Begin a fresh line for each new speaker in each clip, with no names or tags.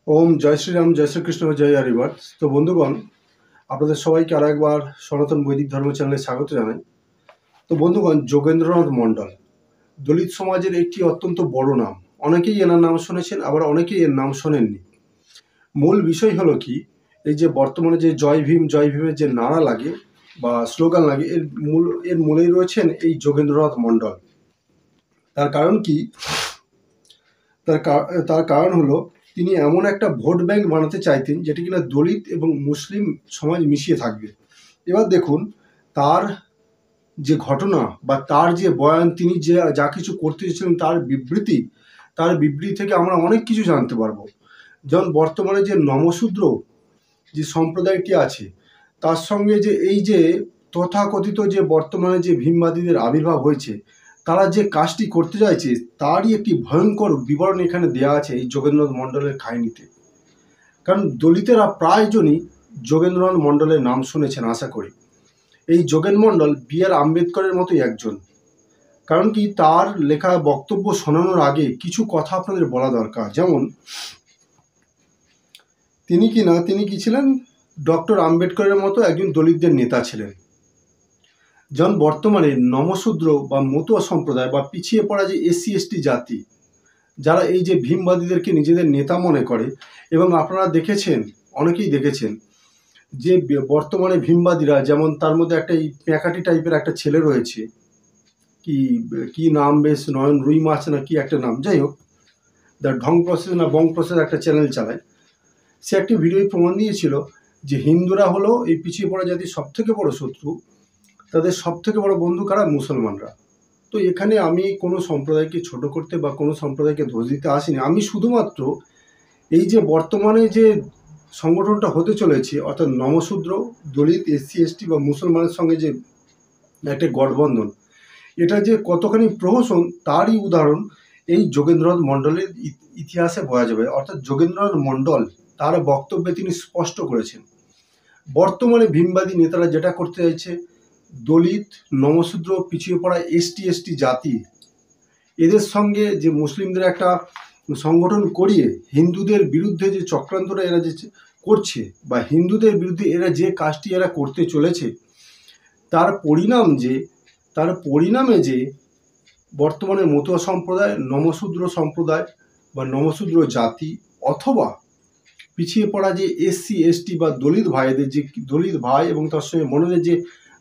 ওম জয় শ্রীরাম, জয় শ্রীকৃষ্ণ, জয় হরিবার। তো বন্ধুগণ, আপনাদের সবাইকে আর একবার সনাতন বৈদিক ধর্ম চ্যানেলে স্বাগত জানাই। তো বন্ধুগণ, যোগেন্দ্রনাথ মণ্ডল দলিত সমাজের একটি অত্যন্ত বড় নাম। অনেকেই এনার নাম শুনেছেন, আবার অনেকেই এর নাম শোনেননি। মূল বিষয় হলো কি, এই যে বর্তমানে যে জয় ভীম জয় ভীমের যে নারা লাগে বা স্লোগান লাগে, এর মূলেই রয়েছেন এই যোগেন্দ্রনাথ মণ্ডল। তার কারণ কি? তার কারণ হলো তিনি এমন একটা ভোট ব্যাংক বানাতে চাইতেন যেটি কিনা দলিত এবং মুসলিম সমাজ মিশিয়ে থাকবে। এবার দেখুন, তার যে ঘটনা বা তার যে বয়ান, তিনি যে যা কিছু করতে চেয়েছিলেন, তার বিবৃতি থেকে আমরা অনেক কিছু জানতে পারবো। যেমন বর্তমানে যে নমশূদ্র যে সম্প্রদায়টি আছে, তার সঙ্গে যে এই যে তথাকথিত যে বর্তমানে যে ভীমবাদীদের আবির্ভাব হয়েছে, তারা যে কাজটি করতে চাইছে তারই একটি ভয়ঙ্কর বিবরণ এখানে দেওয়া আছে এই যোগেন্দ্রনাথ মণ্ডলের কাহিনীতে। কারণ দলিতেরা প্রায়জনই যোগেন্দ্রনাথ মণ্ডলের নাম শুনেছেন আশা করি। এই যোগেন মণ্ডল বি.আর. আম্বেদকরের মতোই একজন। কারণ কি, তার লেখা বক্তব্য শোনানোর আগে কিছু কথা আপনাদের বলা দরকার। যেমন তিনি কি ছিলেন? ডক্টর আম্বেদকরের মতো একজন দলিতদের নেতা ছিলেন। যেমন বর্তমানে নমশূদ্র বা মতুয়া সম্প্রদায় বা পিছিয়ে পড়া যে SC/ST জাতি, যারা এই যে ভীমবাদীদেরকে নিজেদের নেতা মনে করে, এবং আপনারা দেখেছেন, অনেকেই দেখেছেন যে বর্তমানে ভীমবাদীরা, যেমন তার মধ্যে একটা এই প্যাকাটি টাইপের একটা ছেলে রয়েছে, কি নাম, বেশ নয়ন রুই মাছ না কি একটা নাম, যাই হোক, দ্য ঢং প্রসেস না বং প্রসেস একটা চ্যানেল চালায়। সে একটি ভিডিও প্রমাণ দিয়েছিল যে হিন্দুরা হলো এই পিছিয়ে পড়া জাতির সব থেকে বড় শত্রু, তাদের সব থেকে বড় বন্ধু কারা? মুসলমানরা। তো এখানে আমি কোনো সম্প্রদায়কে ছোট করতে বা কোনো সম্প্রদায়কে দোষ দিতে আসিনি। আমি শুধুমাত্র এই যে বর্তমানে যে সংগঠনটা হতে চলেছে, অর্থাৎ নমশূদ্র, দলিত, SC/ST বা মুসলমানের সঙ্গে যে একটা গঠবন্ধন, এটা যে কতখানি প্রহসন তারই উদাহরণ এই যোগেন্দ্রনাথ মণ্ডলের ইতিহাসে পাওয়া যাবে। অর্থাৎ যোগেন্দ্রনাথ মণ্ডল তার বক্তব্যে তিনি স্পষ্ট করেছেন, বর্তমানে ভীমবাদী নেতারা যেটা করতে চাইছে, দলিত, নমশূদ্র, পিছিয়ে পড়া ST/ST জাতি, এদের সঙ্গে যে মুসলিমদের একটা সংগঠন করিয়ে হিন্দুদের বিরুদ্ধে যে চক্রান্তটা এরা যে করছে, বা হিন্দুদের বিরুদ্ধে এরা যে কাজটি এরা করতে চলেছে, তার পরিণামে যে বর্তমানে মতুয়া সম্প্রদায়, নমশূদ্র সম্প্রদায় বা নমশূদ্র জাতি, অথবা পিছিয়ে পড়া যে SC/ST বা দলিত ভাইদের, যে দলিত ভাই এবং তার সঙ্গে মনের যে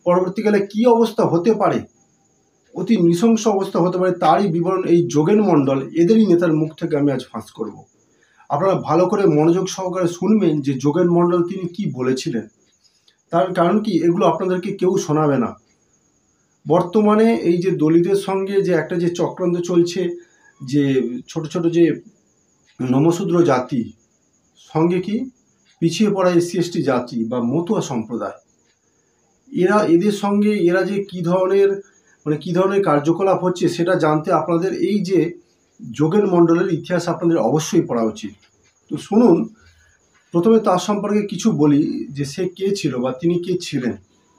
পরবর্তীকালে কি অবস্থা হতে পারে, অতি নৃশংস অবস্থা হতে পারে, তারই বিবরণ এই যোগেন মণ্ডল, এদেরই নেতার মুখ থেকে আমি আজ ফাঁস করব। আপনারা ভালো করে মনোযোগ সহকারে শুনবেন যে যোগেন মণ্ডল তিনি কি বলেছিলেন। তার কারণ কি, এগুলো আপনাদেরকে কেউ শোনাবে না। বর্তমানে এই যে দলিতের সঙ্গে যে একটা যে চক্রান্ত চলছে, যে ছোট ছোট যে নমশূদ্র জাতি সঙ্গে কি পিছিয়ে পড়া SC/ST জাতি বা মতুয়া সম্প্রদায়, এদের সঙ্গে এরা যে কি ধরনের কার্যকলাপ হচ্ছে, সেটা জানতে আপনাদের এই যে যোগেন মণ্ডলের ইতিহাস আপনাদের অবশ্যই পড়া উচিত। তো শুনুন, প্রথমে তার সম্পর্কে কিছু বলি যে সে কে ছিল বা তিনি কে ছিলেন।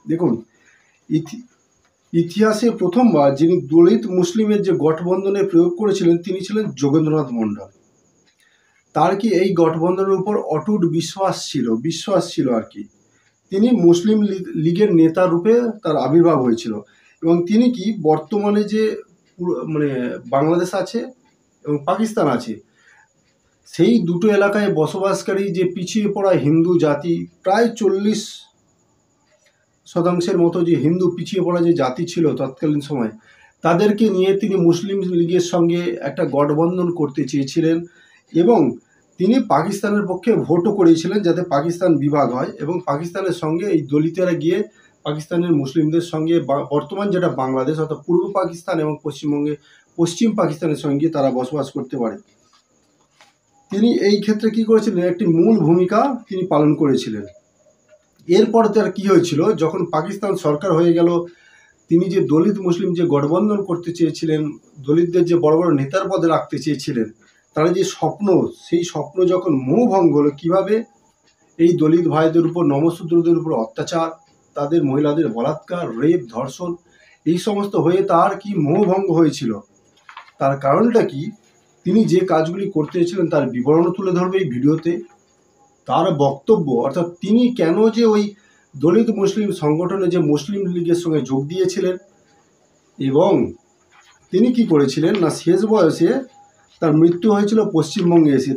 দেখুন, ইতিহাসে প্রথমবার যিনি দলিত মুসলিমের যে গঠবন্ধনে প্রয়োগ করেছিলেন, তিনি ছিলেন যোগেন্দ্রনাথ মণ্ডল। তার কি এই গঠবন্ধনের উপর অটুট বিশ্বাস ছিল আর কি। তিনি মুসলিম লীগের নেতা রূপে তার আবির্ভাব হয়েছিল, এবং তিনি কি বর্তমানে যে বাংলাদেশ আছে এবং পাকিস্তান আছে, সেই দুটো এলাকায় বসবাসকারী যে পিছিয়ে পড়া হিন্দু জাতি, প্রায় 40% মতো যে হিন্দু পিছিয়ে পড়া যে জাতি ছিল তৎকালীন সময়, তাদেরকে নিয়ে তিনি মুসলিম লীগের সঙ্গে একটা গঠবন্ধন করতে চেয়েছিলেন, এবং তিনি পাকিস্তানের পক্ষে ভোটও করেছিলেন যাতে পাকিস্তান বিভাগ হয়, এবং পাকিস্তানের সঙ্গে এই দলিতেরা গিয়ে পাকিস্তানের মুসলিমদের সঙ্গে, বর্তমান যেটা বাংলাদেশ অর্থাৎ পূর্ব পাকিস্তান এবং পশ্চিম পাকিস্তানের সঙ্গে তারা বসবাস করতে পারে। তিনি এই ক্ষেত্রে কি করেছিলেন, একটি মূল ভূমিকা তিনি পালন করেছিলেন। এরপরে তার কি হয়েছিল, যখন পাকিস্তান সরকার হয়ে গেল, তিনি যে দলিত মুসলিম যে গঠবন্ধন করতে চেয়েছিলেন, দলিতদের যে বড় বড় নেতার পদে রাখতে চেয়েছিলেন, তারা যে স্বপ্ন, সেই স্বপ্ন যখন মোহভঙ্গ হলো, কীভাবে এই দলিত ভাইদের উপর, নমশূদ্রদের উপর অত্যাচার, তাদের মহিলাদের বলাৎকার, রেপ, ধর্ষণ, এই সমস্ত হয়ে তার কি মোহভঙ্গ হয়েছিল। তার কারণটা কি, তিনি যে কাজগুলি করতে চেয়েছিলেন তার বিবরণও তুলে ধরবে এই ভিডিওতে। তার বক্তব্য, অর্থাৎ তিনি কেন যে ওই দলিত মুসলিম সংগঠনে যে মুসলিম লীগের সঙ্গে যোগ দিয়েছিলেন এবং তিনি কি করেছিলেন না শেষ বয়সে তার মৃত্যু হয়েছিল পশ্চিমবঙ্গে এসে,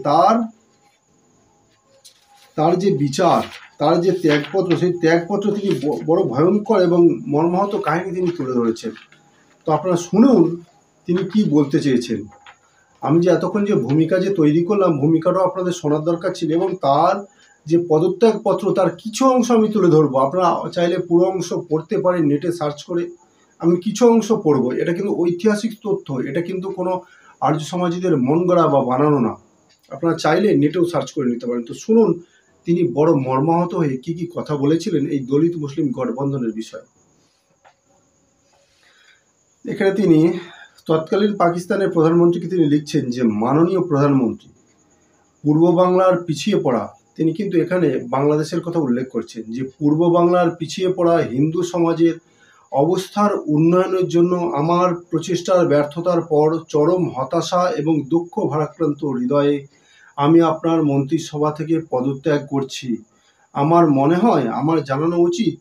তার যে বিচার, তার যে ত্যাগপত্র, সেই ত্যাগপত্র তিনি বড় ভয়ঙ্কর এবং মর্মাহত কাহিনী তিনি তুলে ধরেছেন। তো আপনারা শুনুন তিনি কি বলতে চেয়েছেন। আমি যে এতক্ষণ যে ভূমিকা যে তৈরি করলাম, ভূমিকাটাও আপনাদের শোনার দরকার ছিল এবং তার যে পদত্যাগপত্র তার কিছু অংশ আমি তুলে ধরবো। আপনারা চাইলে পুরো অংশ পড়তে পারেন নেটে সার্চ করে, আমি কিছু অংশ পড়বো। এটা কিন্তু ঐতিহাসিক তথ্য, এটা কিন্তু কোনো আর্য সমাজীদের মন গড়া বা বানানো না। আপনারা চাইলে নেটেও সার্চ করে নিতে পারেন। তো শুনুন তিনি বড় মর্মাহত হয়ে কি কি কথা বলেছিলেন এই দলিত মুসলিম গঠবন্ধনের বিষয়ে। এখানে তিনি তৎকালীন পাকিস্তানের প্রধানমন্ত্রীকে তিনি লিখছেন যে, মাননীয় প্রধানমন্ত্রী, পূর্ব বাংলার পিছিয়ে পড়া, তিনি কিন্তু এখানে বাংলাদেশের কথা উল্লেখ করছেন যে পূর্ব বাংলার পিছিয়ে পড়া হিন্দু সমাজের অবস্থার উন্নয়নের জন্য আমার প্রচেষ্টার ব্যর্থতার পর চরম হতাশা এবং দুঃখ ভারাক্রান্ত হৃদয়ে আমি আপনার মন্ত্রিসভা থেকে পদত্যাগ করছি। আমার মনে হয় আমার জানানো উচিত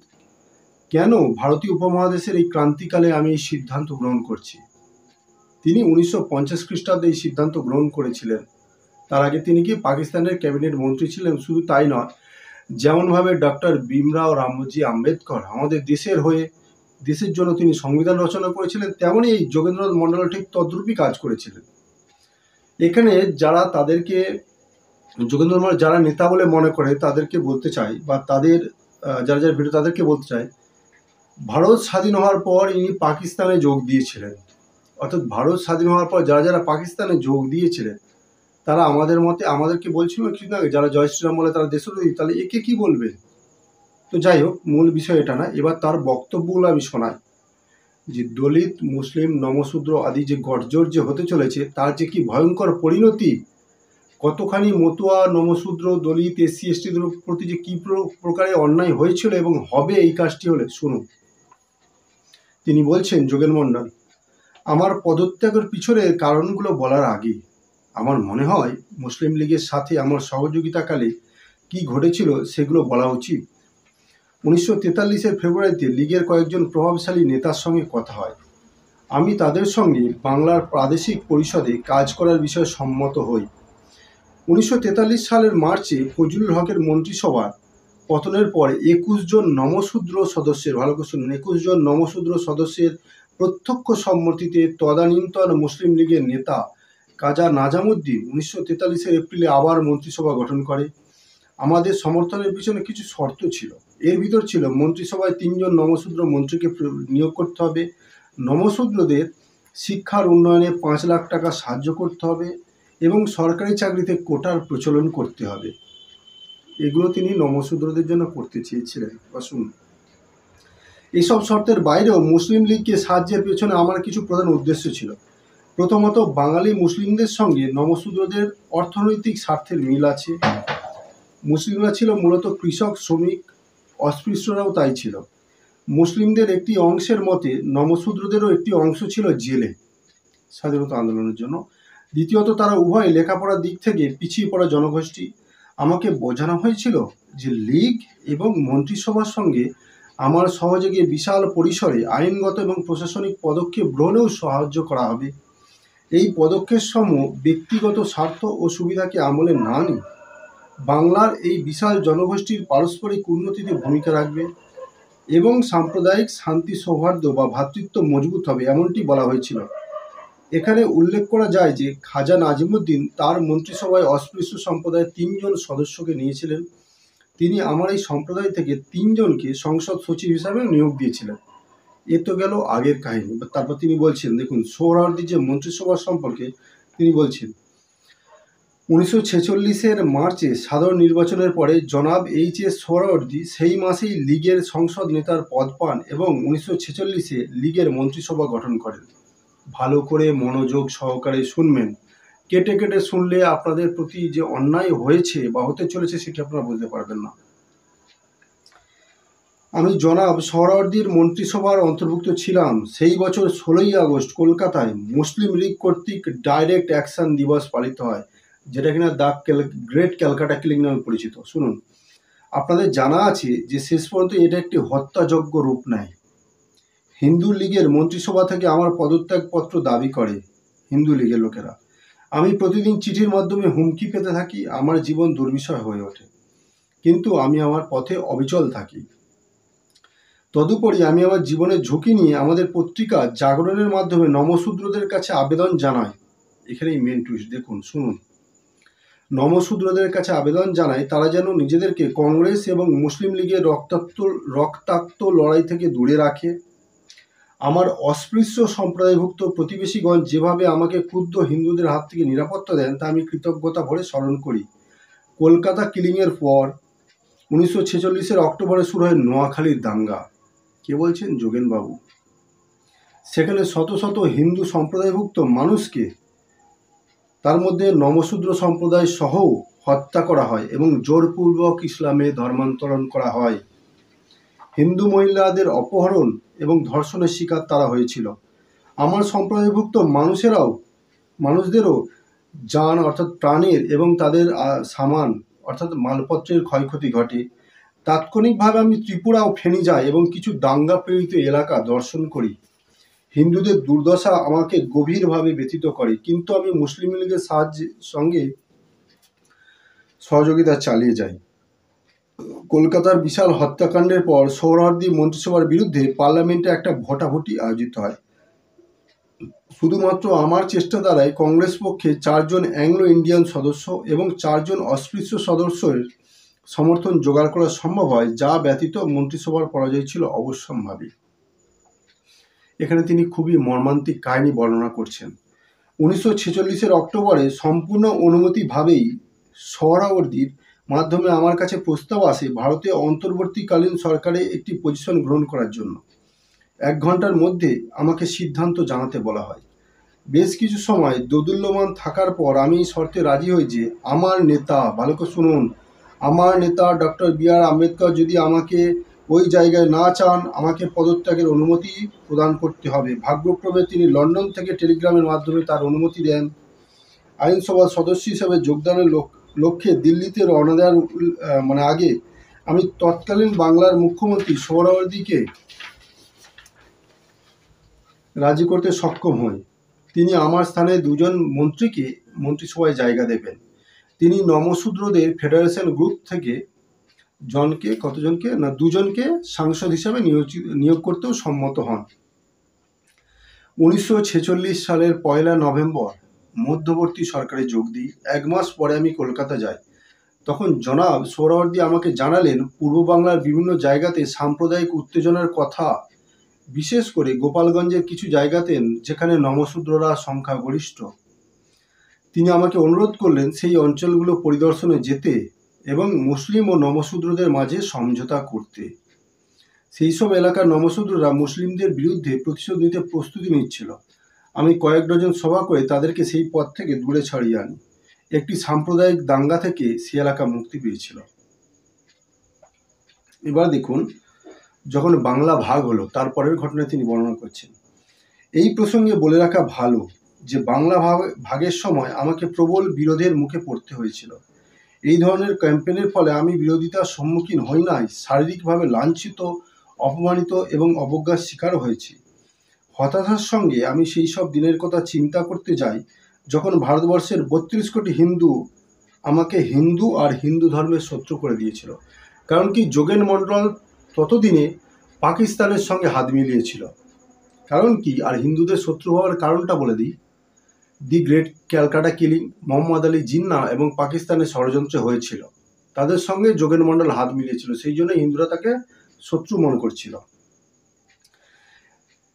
কেন ভারতীয় উপমহাদেশের এই ক্রান্তিকালে আমি এই সিদ্ধান্ত গ্রহণ করছি। তিনি 1950 খ্রিস্টাব্দে এই সিদ্ধান্ত গ্রহণ করেছিলেন। তার আগে তিনি কি পাকিস্তানের ক্যাবিনেট মন্ত্রী ছিলেন। শুধু তাই নয়, যেমনভাবে ডক্টর ভীমরাও রামজি আম্বেদকর আমাদের দেশের হয়ে দেশের জন্য তিনি সংবিধান রচনা করেছিলেন, তেমনই এই যোগেন্দ্রনাথ মণ্ডল ঠিক তদ্রূপই কাজ করেছিলেন। এখানে যারা তাদেরকে যোগেন্দ্রনাথ যারা নেতা বলে মনে করে তাদেরকে বলতে চাই, বা তাদের যারা যারা ভিডিও তাদেরকে বলতে চাই, ভারত স্বাধীন হওয়ার পর ইনি পাকিস্তানে যোগ দিয়েছিলেন। অর্থাৎ ভারত স্বাধীন হওয়ার পর যারা যারা পাকিস্তানে যোগ দিয়েছিলেন তারা আমাদের মতে আমাদেরকে বলছিল কিছুদিন আগে যারা জয় শ্রীরাম বলে তারা দেশদ্রোহী, তাহলে একে কি বলবে। তো যাই হোক, মূল বিষয় এটা না। এবার তার বক্তব্যগুলো আমি শোনাই যে দলিত মুসলিম নমশূদ্র আদি যে গঠজোড় যে হতে চলেছে তার যে কি ভয়ঙ্কর পরিণতি, কতখানি মতুয়া নমশূদ্র দলিত এসসি এসটিদের প্রতি যে কি প্রকারে অন্যায় হয়েছিল এবং হবে এই কাজটি হলে, শুনুন। তিনি বলছেন, যোগেন মণ্ডল, আমার পদত্যাগের পিছনে কারণগুলো বলার আগে আমার মনে হয় মুসলিম লীগের সাথে আমার সহযোগিতাকালে কি ঘটেছিল সেগুলো বলা উচিত। 1943-এর ফেব্রুয়ারিতে লীগের কয়েকজন প্রভাবশালী নেতার সঙ্গে কথা হয়। আমি তাদের সঙ্গে বাংলার প্রাদেশিক পরিষদে কাজ করার বিষয়ে সম্মত হই। 1943 সালের মার্চে ফজলুল হকের মন্ত্রিসভার পতনের পর 21 জন নমশূদ্র সদস্যের, ভালো করে শুনুন, 21 জন নমশূদ্র সদস্যের প্রত্যক্ষ সম্মতিতে তদানীন্তন মুসলিম লীগের নেতা কাজা নাজামুদ্দিন 1943-এর এপ্রিলে আবার মন্ত্রিসভা গঠন করে। আমাদের সমর্থনের পিছনে কিছু শর্ত ছিল। এর ভিতর ছিল মন্ত্রিসভায় 3 জন নমশূদ্র মন্ত্রীকে নিয়োগ করতে হবে, নমশূদ্রদের শিক্ষার উন্নয়নে 5 লাখ টাকা সাহায্য করতে হবে এবং সরকারি চাকরিতে কোটার প্রচলন করতে হবে। এগুলো তিনি নমশূদ্রদের জন্য করতে চেয়েছিলেন। শুনুন, এইসব শর্তের বাইরেও মুসলিম লীগকে সাহায্যের পেছনে আমার কিছু প্রধান উদ্দেশ্য ছিল। প্রথমত, বাঙালি মুসলিমদের সঙ্গে নমশূদ্রদের অর্থনৈতিক স্বার্থের মিল আছে। মুসলিমরা ছিল মূলত কৃষক, শ্রমিক, অস্পৃশ্যরাও তাই ছিল। মুসলিমদের একটি অংশের মতে নমশূদ্রদেরও একটি অংশ ছিল জেলে স্বাধীনতা আন্দোলনের জন্য। দ্বিতীয়ত, তারা উভয় লেখাপড়ার দিক থেকে পিছিয়ে পড়া জনগোষ্ঠী। আমাকে বোঝানো হয়েছিল যে লীগ এবং মন্ত্রিসভার সঙ্গে আমার সহযোগে বিশাল পরিসরে আইনগত এবং প্রশাসনিক পদক্ষেপ গ্রহণেও সাহায্য করা হবে। এই পদক্ষেপ সমূহ ব্যক্তিগত স্বার্থ ও সুবিধাকে আমলে না নিয়ে বাংলার এই বিশাল জনগোষ্ঠীর পারস্পরিক উন্নতিতে ভূমিকা রাখবে এবং সাম্প্রদায়িক শান্তি, সৌহার্দ্য বা ভ্রাতৃত্ব মজবুত হবে, এমনটি বলা হয়েছিল। এখানে উল্লেখ করা যায় যে খাজা নাজিমুদ্দিন তার মন্ত্রিসভায় অস্পৃশ্য সম্প্রদায়ের 3 জন সদস্যকে নিয়েছিলেন। তিনি আমার এই সম্প্রদায় থেকে 3 জনকে সংসদ সচিব হিসাবে নিয়োগ দিয়েছিলেন। এ তো গেল আগের কাহিনী। তারপর তিনি বলছেন, দেখুন, সোহরাওয়ার্দী যে মন্ত্রিসভা সম্পর্কে তিনি বলছেন, 1946-এর মার্চে সাধারণ নির্বাচনের পরে জনাব এইচ.এস. সোহরাওয়ার্দী সেই মাসেই লীগের সংসদ নেতার পদ পান এবং 1946-এ লীগের মন্ত্রিসভা গঠন করেন। ভালো করে মনোযোগ সহকারে শুনবেন। কেটে কেটে শুনলে আপনাদের প্রতি যে অন্যায় হয়েছে বা হতে চলেছে সেটি আপনারা বুঝতে পারবেন না। আমি জনাব সোহরাওয়ার্দীর মন্ত্রিসভার অন্তর্ভুক্ত ছিলাম। সেই বছর 16ই আগস্ট কলকাতায় মুসলিম লীগ কর্তৃক ডাইরেক্ট অ্যাকশন দিবস পালিত হয়, যেটা কিনা গ্রেট ক্যালকাটা কিলিং নামে পরিচিত। শুনুন, আপনাদের জানা আছে যে শেষ পর্যন্ত এটা একটি হত্যাযজ্ঞ রূপ নেয়। হিন্দু লীগের মন্ত্রিসভা থেকে আমার পদত্যাগপত্র দাবি করে হিন্দু লীগের লোকেরা। আমি প্রতিদিন চিঠির মাধ্যমে হুমকি পেতে থাকি, আমার জীবন দুর্বিষহ হয়ে ওঠে, কিন্তু আমি আমার পথে অবিচল থাকি। তদুপরি আমি আমার জীবনের ঝুঁকি নিয়ে আমাদের পত্রিকা জাগরণের মাধ্যমে নমশূদ্রদের কাছে আবেদন জানাই। এখানেই মেন টুইস্ট, দেখুন শুনুন। নমশূদ্রদের কাছে আবেদন জানাই তারা যেন নিজেদেরকে কংগ্রেস এবং মুসলিম লীগের রক্তাক্ত লড়াই থেকে দূরে রাখে। আমার অস্পৃশ্য সম্প্রদায়ভুক্ত প্রতিবেশীগণ যেভাবে আমাকে ক্ষুদ্র হিন্দুদের হাত থেকে নিরাপত্তা দেন তা আমি কৃতজ্ঞতা ভরে স্মরণ করি। কলকাতা কিলিংয়ের পর 1946-এর অক্টোবরে শুরু হয় নোয়াখালীর দাঙ্গা। কে বলছেন? যোগেনবাবু। সেখানে শত শত হিন্দু সম্প্রদায়ভুক্ত মানুষকে, তার মধ্যে নমশূদ্র সম্প্রদায় সহ হত্যা করা হয় এবং জোরপূর্বক ইসলামে ধর্মান্তরণ করা হয়। হিন্দু মহিলাদের অপহরণ এবং ধর্ষণের শিকার তারা হয়েছিল। আমার সম্প্রদায়ভুক্ত মানুষদেরও যান অর্থাৎ প্রাণের এবং তাদের সামান অর্থাৎ মালপত্রের ক্ষয়ক্ষতি ঘটে। তাৎক্ষণিকভাবে আমি ত্রিপুরা ও ফেনী যাই এবং কিছু দাঙ্গা পীড়িত এলাকা দর্শন করি। হিন্দুদের দুর্দশা আমাকে গভীরভাবে ব্যথিত করে, কিন্তু আমি মুসলিম লীগের সঙ্গে সহযোগিতা চালিয়ে যাই। কলকাতার বিশাল হত্যাকাণ্ডের পর সোহরাওয়ার্দী মন্ত্রিসভার বিরুদ্ধে পার্লামেন্টে একটা ভোটাভুটি আয়োজিত হয়। শুধুমাত্র আমার চেষ্টা দ্বারাই কংগ্রেস পক্ষে 4 জন অ্যাংলো ইন্ডিয়ান সদস্য এবং 4 জন অস্পৃশ্য সদস্যের সমর্থন জোগাড় করা সম্ভব হয়, যা ব্যতীত মন্ত্রিসভার পরাজয় ছিল অবশ্যম্ভাবী। এখানে তিনি খুবই মর্মান্তিক কাহিনী বর্ণনা করছেন। 1946-এর অক্টোবরে সম্পূর্ণ অনুমতিভাবেই সোহরাওয়ার্দীর মাধ্যমে আমার কাছে প্রস্তাব আসে ভারতে অন্তর্বর্তীকালীন সরকারে একটি পজিশন গ্রহণ করার জন্য। 1 ঘন্টার মধ্যে আমাকে সিদ্ধান্ত জানাতে বলা হয়। বেশ কিছু সময় দোদুল্যমান থাকার পর আমি এই শর্তে রাজি হই যে আমার নেতা, ভালো করে শুনুন, আমার নেতা ডক্টর বি.আর. আম্বেদকর যদি আমাকে ওই জায়গায় না চান, আমাকে পদত্যাগের অনুমতি প্রদান করতে হবে। ভাগ্যক্রমে তিনি লন্ডন থেকে টেলিগ্রামের মাধ্যমে তার অনুমতি দেন। আইনসভার সদস্য হিসেবে যোগদানের লক্ষ্যে দিল্লিতে রওনা দেওয়ার আগে আমি তৎকালীন বাংলার মুখ্যমন্ত্রী সোহরাওয়ার্দীকে রাজি করতে সক্ষম হই। তিনি আমার স্থানে 2 জন মন্ত্রীকে মন্ত্রিসভায় জায়গা দেবেন। তিনি নমশূদ্রদের ফেডারেশন গ্রুপ থেকে দু জনকে সাংসদ হিসাবে নিয়োগ করতেও সম্মত হন। 1946 সালের 1 নভেম্বর মধ্যবর্তী সরকারে যোগ দিই। 1 মাস পরে আমি কলকাতা যাই। তখন জনাব সোহরাওয়ার্দী আমাকে জানালেন পূর্ব বাংলার বিভিন্ন জায়গাতে সাম্প্রদায়িক উত্তেজনার কথা, বিশেষ করে গোপালগঞ্জের কিছু জায়গাতে যেখানে নমশূদ্ররা সংখ্যাগরিষ্ঠ। তিনি আমাকে অনুরোধ করলেন সেই অঞ্চলগুলো পরিদর্শনে যেতে এবং মুসলিম ও নমশূদ্রদের মাঝে সমঝোতা করতে। সেই সব এলাকার নমশূদ্ররা মুসলিমদের বিরুদ্ধে প্রতিশোধ নিতে প্রস্তুতি নিচ্ছিল। আমি কয়েক ডজন সভা করে তাদেরকে সেই পথ থেকে দূরে ছাড়িয়ে আনি। একটি সাম্প্রদায়িক দাঙ্গা থেকে সে এলাকা মুক্তি পেয়েছিল। এবার দেখুন, যখন বাংলা ভাগ হলো তারপরের ঘটনা তিনি বর্ণনা করছেন। এই প্রসঙ্গে বলে রাখা ভালো যে বাংলা ভাগের সময় আমাকে প্রবল বিরোধের মুখে পড়তে হয়েছিল। এই ধরনের ক্যাম্পেনের ফলে আমি বিরোধিতার সম্মুখীন হই নাই, শারীরিকভাবে লাঞ্ছিত, অপমানিত এবং অবজ্ঞার শিকারও হয়েছি। হতাশার সঙ্গে আমি সেই সব দিনের কথা চিন্তা করতে যাই যখন ভারতবর্ষের 32 কোটি হিন্দু আমাকে হিন্দু আর হিন্দু ধর্মের শত্রু করে দিয়েছিল। কারণ কি, যোগেন মণ্ডল ততদিনে পাকিস্তানের সঙ্গে হাত মিলিয়েছিল। কারণ কি, আর হিন্দুদের শত্রু হওয়ার কারণটা বলে দিই। দি গ্রেট ক্যালকাটা কিলিং, মোহাম্মদ আলী জিন্নাহ এবং পাকিস্তানের ষড়যন্ত্রে হয়েছিল। তাদের সঙ্গে যোগেন মণ্ডল হাত মিলিয়েছিল, সেই জন্য হিন্দুরা তাকে শত্রু মনে করছিল।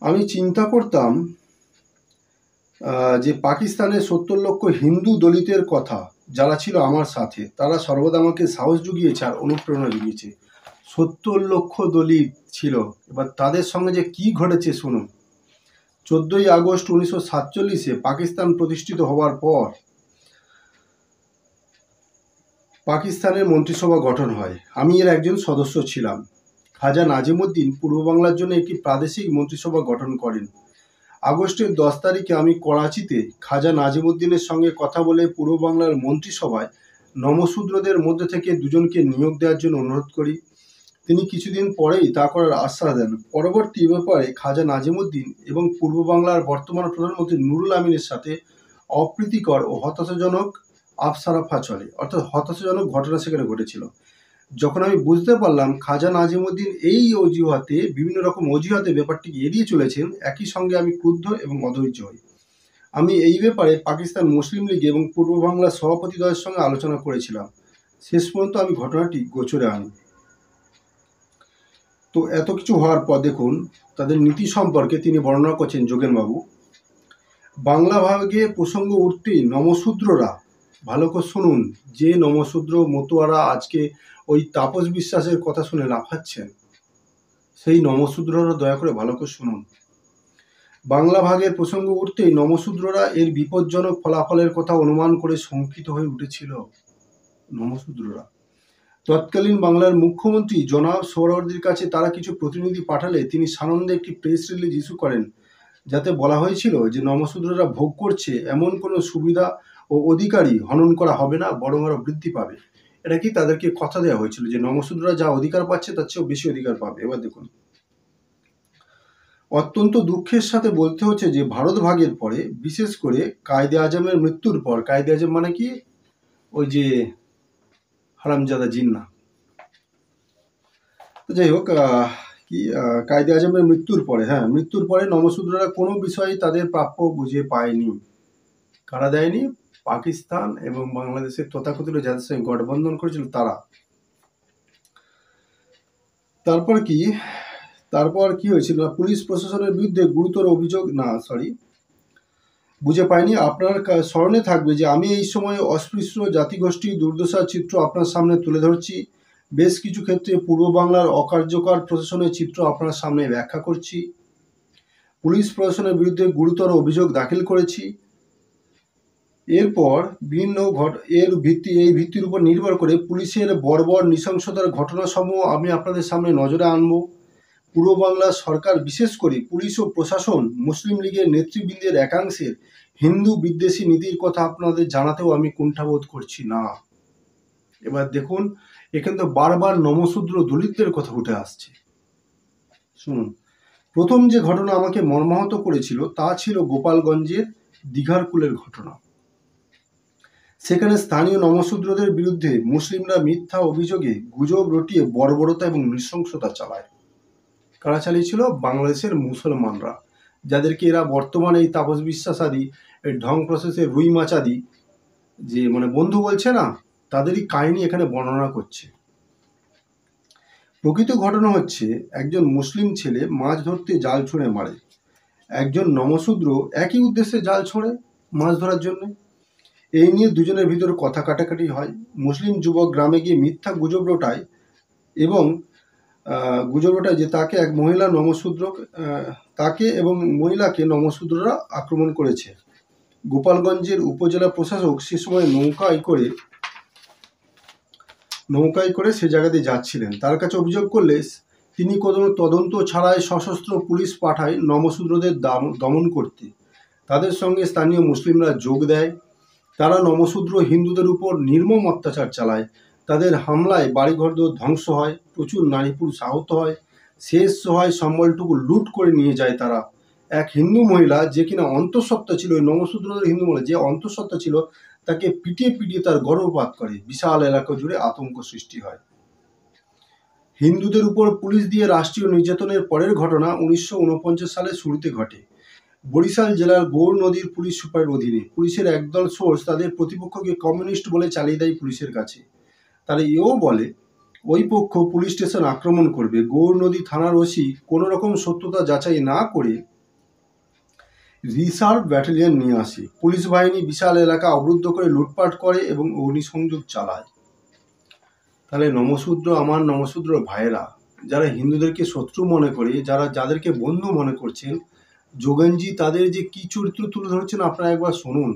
আমি চিন্তা করতাম যে পাকিস্তানের 70 লক্ষ হিন্দু দলিতের কথা, যারা ছিল আমার সাথে, তারা সর্বদা আমাকে সাহস জুগিয়েছে আর অনুপ্রেরণা জুগিয়েছে। 70 লক্ষ দলিত ছিল। এবার তাদের সঙ্গে যে কি ঘটেছে শুনুন। 14ই আগস্ট 1947-এ পাকিস্তান প্রতিষ্ঠিত হওয়ার পর পাকিস্তানের মন্ত্রিসভা গঠন হয়। আমি এর একজন সদস্য ছিলাম। খাজা নাজিমুদ্দিন পূর্ব বাংলার জন্য একটি প্রাদেশিক মন্ত্রিসভা গঠন করেন। আগস্টের 10 তারিখে আমি করাচিতে খাজা নাজিমুদ্দিনের সঙ্গে কথা বলে পূর্ব বাংলার মন্ত্রিসভায় নমশূদ্রদের মধ্যে থেকে দুজনকে নিয়োগ দেওয়ার জন্য অনুরোধ করি। তিনি কিছুদিন পরেই তা করার আশ্বাস দেন। পরবর্তী ব্যাপারে খাজা নাজিমুদ্দিন এবং পূর্ব বাংলার বর্তমান প্রধানমন্ত্রী নুরুল আমিনের সাথে অপ্রীতিকর ও হতাশাজনক আফসারাফা চলে, অর্থাৎ হতাশাজনক ঘটনা সেখানে ঘটেছিল। যখন আমি বুঝতে পারলাম খাজা নাজিমুদ্দিন এই বিভিন্ন রকম অজুহাতে ব্যাপারটিকে এড়িয়ে চলেছেন, একই সঙ্গে আমি ক্রুদ্ধ এবং অধৈর্য হই। আমি এই ব্যাপারে পাকিস্তান মুসলিম লীগ এবং পূর্ব বাংলার সভাপতিদ্বয়ের সঙ্গে আলোচনা করেছিলাম। শেষ পর্যন্ত আমি ঘটনাটি গোচরে আনি। তো এত কিছু হওয়ার পর দেখুন তাদের নীতি সম্পর্কে তিনি বর্ণনা করছেন যোগেনবাবু। বাংলা ভাগে প্রসঙ্গ উঠতেই নমশূদ্ররা, ভালো করে শুনুন, যে নমশূদ্র মতুয়ারা আজকে ওই তাপস বিশ্বাসের কথা শুনে লাফাচ্ছেন, সেই নমশূদ্ররা দয়া করে ভালো করে শুনুন। বাংলা ভাগের প্রসঙ্গ উঠতেই নমশূদ্ররা এর বিপজ্জনক ফলাফলের কথা অনুমান করে শঙ্কিত হয়ে উঠেছিল। নমশূদ্ররা তৎকালীন বাংলার মুখ্যমন্ত্রী জনাব সোহরাওয়ার্দীর কাছে তারা কিছু প্রতিনিধি পাঠালে তিনি সানন্দে একটি প্রেস রিলিজ ইস্যু করেন, যাতে বলা হয়েছিল যে নমশূদ্ররা ভোগ করছে এমন কোনো সুবিধা ও অধিকারই হনন করা হবে না, বরং আরও বৃদ্ধি পাবে। এটা কি তাদেরকে কথা দেওয়া হয়েছিল যে নমশূদ্ররা যা অধিকার পাচ্ছে তার চেয়েও বেশি অধিকার পাবে। এবার দেখুন, অত্যন্ত দুঃখের সাথে বলতে হচ্ছে যে ভারত ভাগের পরে, বিশেষ করে কায়েদে আজমের মৃত্যুর পর, কায়েদে আজম মানে কি, ওই যে হারামজাদা জিন্না, যাই হোক, কায়েদে আজমের মৃত্যুর পরে নমশূদ্ররা কোনো বিষয়ে তাদের প্রাপ্য বুঝে পায়নি। কারা দেয়নি? পাকিস্তান এবং বাংলাদেশের তথাকথিত যাদের সঙ্গে গঠবন্ধন করেছিল তারা। তারপর কি হয়েছিল? পুলিশ প্রশাসনের বিরুদ্ধে গুরুতর অভিযোগ বুঝে পায়নি। আপনার স্মরণে থাকবে যে আমি এই সময়ে অস্পৃশ্য জাতিগোষ্ঠীর দুর্দশার চিত্র আপনার সামনে তুলে ধরছি। বেশ কিছু ক্ষেত্রে পূর্ব বাংলার অকার্যকর প্রশাসনের চিত্র আপনার সামনে ব্যাখ্যা করছি। পুলিশ প্রশাসনের বিরুদ্ধে গুরুতর অভিযোগ দাখিল করেছি। এরপর এই ভিত্তির উপর নির্ভর করে পুলিশের বর্বর নৃশংসতার ঘটনাসমূহ আমি আপনাদের সামনে নজরে আনব। পূর্ব বাংলার সরকার, বিশেষ করে পুলিশ ও প্রশাসন, মুসলিম লীগের নেতৃবৃন্দের একাংশের হিন্দু বিদ্বেষী নীতির কথা আপনাদের জানাতেও আমি কুণ্ঠাবোধ করছি না। এবার দেখুন, এখানে তো বারবার নমশূদ্র দলিতদের কথা উঠে আসছে। শুনুন, প্রথম যে ঘটনা আমাকে মর্মাহত করেছিল তা ছিল গোপালগঞ্জের দীঘার কুলের ঘটনা। সেখানে স্থানীয় নমশূদ্রদের বিরুদ্ধে মুসলিমরা মিথ্যা অভিযোগে গুজব রটিয়ে বর্বরতা এবং নৃশংসতা চালায়। কারা চালিয়েছিল? বাংলাদেশের মুসলমানরা, যাদেরকে এরা বর্তমানে এই তাপস বিশ্বাস আদি, এই ঢং প্রসেসের রুই মাচাদি যে বন্ধু বলছে না, তাদেরই কাহিনী এখানে বর্ণনা করছে। প্রকৃত ঘটনা হচ্ছে, একজন মুসলিম ছেলে মাছ ধরতে জাল ছুঁড়ে মারে। একজন নমশূদ্র একই উদ্দেশ্যে জাল ছোঁড়ে মাছ ধরার জন্য। এই নিয়ে দুজনের ভিতর কথা কাটাকাটি হয়। মুসলিম যুবক গ্রামে গিয়ে মিথ্যা গুজব রটায় যে তাকে এক মহিলা মহিলাকে নমশূদ্ররা আক্রমণ করেছে। গোপালগঞ্জের উপজেলা প্রশাসক সে সময় নৌকায় করে সে জায়গাতে যাচ্ছিলেন। তার কাছে অভিযোগ করলে তিনি কোনো তদন্ত ছাড়াই সশস্ত্র পুলিশ পাঠায় নমশূদ্রদের দমন করতে। তাদের সঙ্গে স্থানীয় মুসলিমরা যোগ দেয়। তারা নমশূদ্র হিন্দুদের উপর নির্মম অত্যাচার চালায়। তাদের হামলায় বাড়িঘর ধ্বংস হয়, প্রচুর নারী পুরুষ আহত হয়, শেষ সহায় সম্বলটুকু লুট করে নিয়ে যায় তারা। এক হিন্দু মহিলা, যে কিনা অন্তঃসত্ত্বা ছিল, ওই নমশূদ্রদের হিন্দু মহিলা যে অন্তঃসত্ত্বা ছিল, তাকে পিটিয়ে তার গর্ভপাত করে। বিশাল এলাকা জুড়ে আতঙ্ক সৃষ্টি হয়। হিন্দুদের উপর পুলিশ দিয়ে রাষ্ট্রীয় নির্যাতনের পরের ঘটনা 1949 সালের শুরুতে ঘটে। বরিশাল জেলার গৌর নদীর পুলিশ সুপারের অধীনে পুলিশের একদল সোর্স তাদের প্রতিপক্ষকে কমিউনিস্ট বলে চালিয়ে দেয় পুলিশের কাছে। তারা এও বলে ওই পক্ষ পুলিশ স্টেশন আক্রমণ করবে। গৌর নদী থানার ওসি কোনো রকম সত্যতা যাচাই না করে রিসার্ভ ব্যাটালিয়ন নিয়ে আসে। পুলিশ বাহিনী বিশাল এলাকা অবরুদ্ধ করে লুটপাট করে এবং অগ্নিসংযোগ চালায়। তাহলে আমার নমশূদ্র ভাইয়েরা, যারা হিন্দুদেরকে শত্রু মনে করে, যাদেরকে বন্ধু মনে করছেন, যোগেনজি তাদের যে কি চরিত্র তুলে ধরছেন আপনারা একবার শুনুন।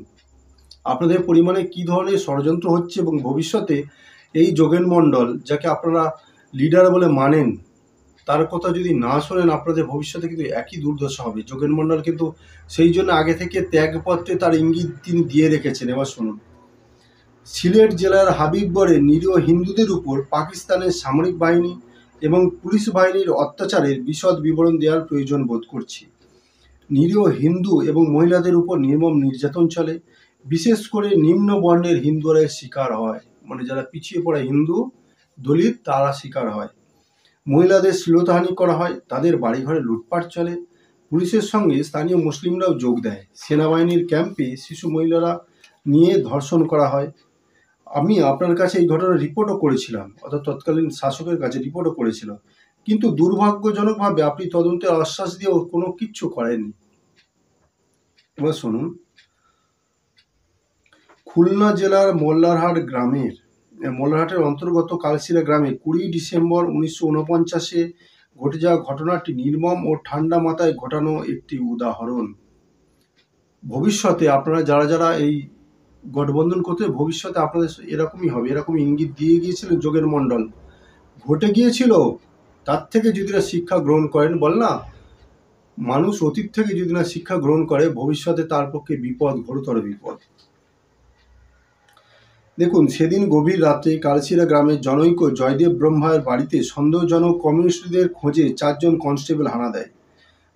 আপনাদের পরিমাণে কি ধরনের ষড়যন্ত্র হচ্ছে এবং ভবিষ্যতে এই যোগেন মণ্ডল, যাকে আপনারা লিডার বলে মানেন, তার কথা যদি না শোনেন আপনাদের ভবিষ্যতে কিন্তু একই দুর্দশা হবে। যোগেন মণ্ডল কিন্তু সেই জন্য আগে থেকে ত্যাগপত্রে তার ইঙ্গিত তিনি দিয়ে রেখেছেন। এবার শুনুন, সিলেট জেলার হাবিবগড়ে নিরীহ হিন্দুদের উপর পাকিস্তানের সামরিক বাহিনী এবং পুলিশ বাহিনীর অত্যাচারের বিশদ বিবরণ দেওয়ার প্রয়োজন বোধ করছি। নিরীহ হিন্দু এবং মহিলাদের উপর নির্মম নির্যাতন চলে, বিশেষ করে নিম্ন বর্ণের হিন্দুরা শিকার হয়, মানে যারা পিছিয়ে পড়া হিন্দু দলিত তারা শিকার হয়। মহিলাদের শ্লীলতাহানি করা হয়, তাদের বাড়িঘরে লুটপাট চলে, পুলিশের সঙ্গে স্থানীয় মুসলিমরাও যোগ দেয়, সেনাবাহিনীর ক্যাম্পে শিশু মহিলারা নিয়ে ধর্ষণ করা হয়। আমি আপনার কাছে এই ঘটনার রিপোর্টও করেছিলাম, অর্থাৎ তৎকালীন শাসকের কাছে রিপোর্টও করেছিল, কিন্তু দুর্ভাগ্যজনকভাবে আপনি তদন্তের আশ্বাস দিয়েও কোনো কিচ্ছু করেননি। এবার শুনুন, খুলনা জেলার মোল্লারহাটের অন্তর্গত কালশিরা গ্রামে 20 ডিসেম্বর 1949-এ ঘটে যাওয়া ঘটনাটি নির্মম ও ঠান্ডা মাথায় ঘটানো একটি উদাহরণ। ভবিষ্যতে আপনারা যারা যারা এই গঠবন্ধন করতে, ভবিষ্যতে আপনাদের এরকমই হবে, এরকম ইঙ্গিত দিয়ে গিয়েছিলেন যোগেন মণ্ডল। ঘটে গিয়েছিল, তার থেকে যদি না শিক্ষা গ্রহণ করেন, বল না মানুষ অতীত থেকে যদি না শিক্ষা গ্রহণ করে ভবিষ্যতে তার পক্ষে বিপদ, ঘোরতর বিপদ। দেখুন, সেদিন গভীর রাতে কালশিরা গ্রামের জনৈক জয়দেব ব্রহ্মার বাড়িতে সন্দেহজনক কমিউনিস্টদের খোঁজে 4 জন কনস্টেবল হানা দেয়।